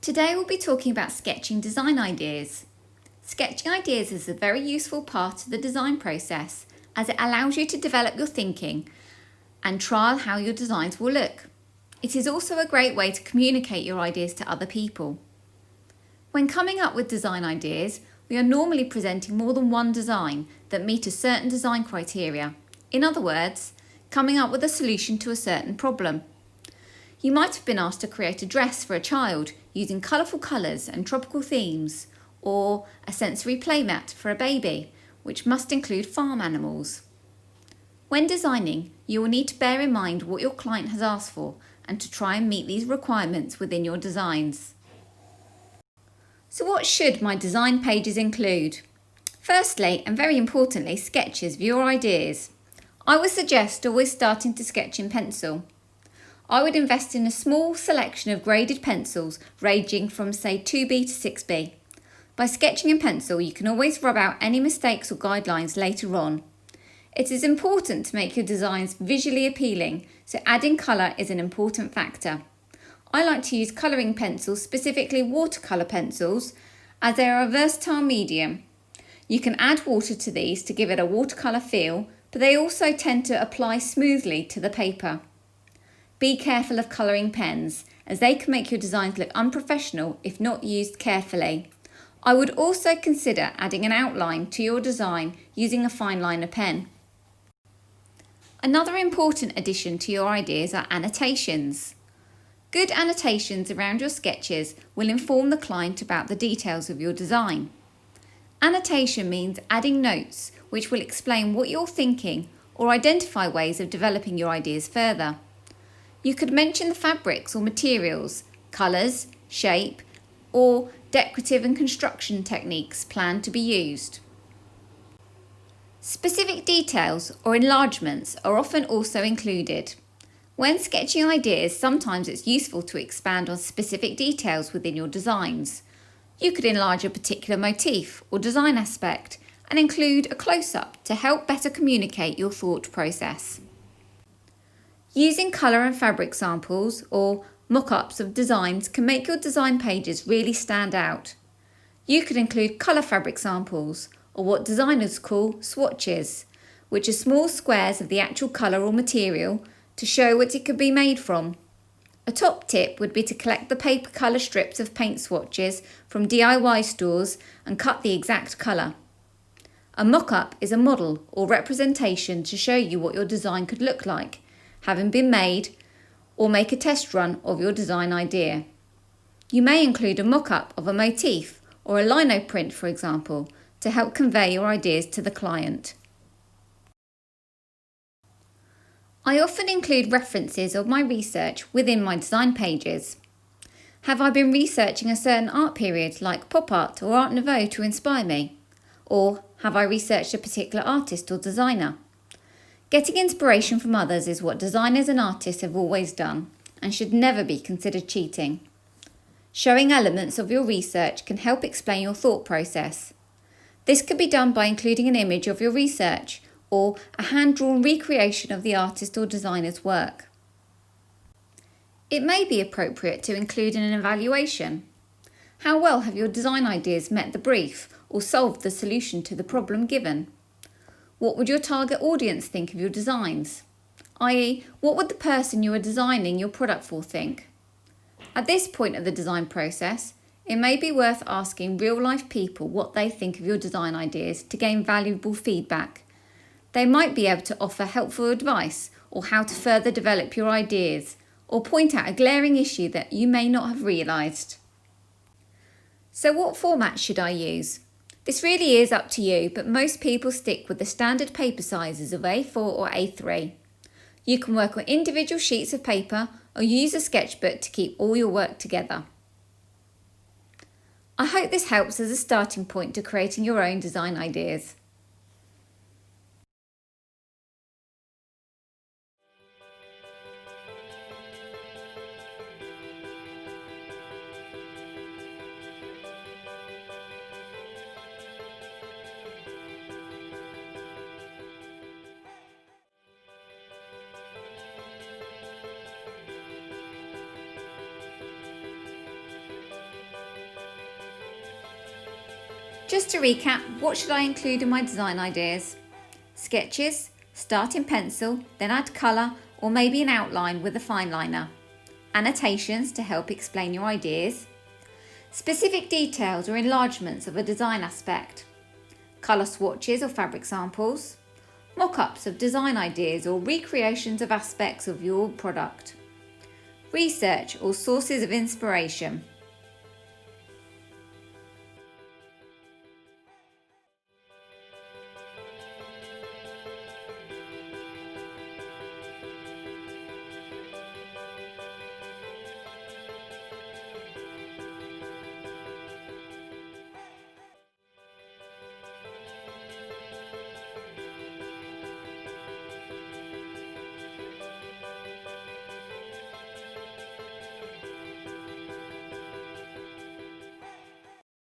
Today we'll be talking about sketching design ideas. Sketching ideas is a very useful part of the design process as it allows you to develop your thinking and trial how your designs will look. It is also a great way to communicate your ideas to other people. When coming up with design ideas, we are normally presenting more than one design that meet a certain design criteria. In other words, coming up with a solution to a certain problem. You might have been asked to create a dress for a child using colourful colours and tropical themes, or a sensory playmat for a baby, which must include farm animals. When designing, you will need to bear in mind what your client has asked for and to try and meet these requirements within your designs. So what should my design pages include? Firstly, and very importantly, sketches of your ideas. I would suggest always starting to sketch in pencil. I would invest in a small selection of graded pencils ranging from say 2B to 6B. By sketching in pencil, you can always rub out any mistakes or guidelines later on. It is important to make your designs visually appealing, so adding colour is an important factor. I like to use colouring pencils, specifically watercolour pencils, as they are a versatile medium. You can add water to these to give it a watercolour feel, but they also tend to apply smoothly to the paper. Be careful of colouring pens, as they can make your designs look unprofessional if not used carefully. I would also consider adding an outline to your design using a fine liner pen. Another important addition to your ideas are annotations. Good annotations around your sketches will inform the client about the details of your design. Annotation means adding notes which will explain what you're thinking or identify ways of developing your ideas further. You could mention the fabrics or materials, colours, shape, or decorative and construction techniques planned to be used. Specific details or enlargements are often also included. When sketching ideas, sometimes it's useful to expand on specific details within your designs. You could enlarge a particular motif or design aspect and include a close-up to help better communicate your thought process. Using colour and fabric samples or mock-ups of designs can make your design pages really stand out. You could include colour fabric samples, or what designers call swatches, which are small squares of the actual colour or material to show what it could be made from. A top tip would be to collect the paper colour strips of paint swatches from DIY stores and cut the exact colour. A mock-up is a model or representation to show you what your design could look like, having been made, or make a test run of your design idea. You may include a mock-up of a motif or a lino print, for example, to help convey your ideas to the client. I often include references of my research within my design pages. Have I been researching a certain art period like pop art or Art Nouveau to inspire me? Or have I researched a particular artist or designer? Getting inspiration from others is what designers and artists have always done and should never be considered cheating. Showing elements of your research can help explain your thought process. This could be done by including an image of your research or a hand-drawn recreation of the artist or designer's work. It may be appropriate to include an evaluation. How well have your design ideas met the brief or solved the solution to the problem given? What would your target audience think of your designs? i.e., what would the person you are designing your product for think? At this point of the design process, it may be worth asking real-life people what they think of your design ideas to gain valuable feedback. They might be able to offer helpful advice or how to further develop your ideas, or point out a glaring issue that you may not have realised. So what format should I use? This really is up to you, but most people stick with the standard paper sizes of A4 or A3. You can work on individual sheets of paper or use a sketchbook to keep all your work together. I hope this helps as a starting point to creating your own design ideas. Just to recap, what should I include in my design ideas? Sketches, start in pencil, then add colour or maybe an outline with a fine liner. Annotations to help explain your ideas. Specific details or enlargements of a design aspect. Colour swatches or fabric samples. Mock-ups of design ideas or recreations of aspects of your product. Research or sources of inspiration.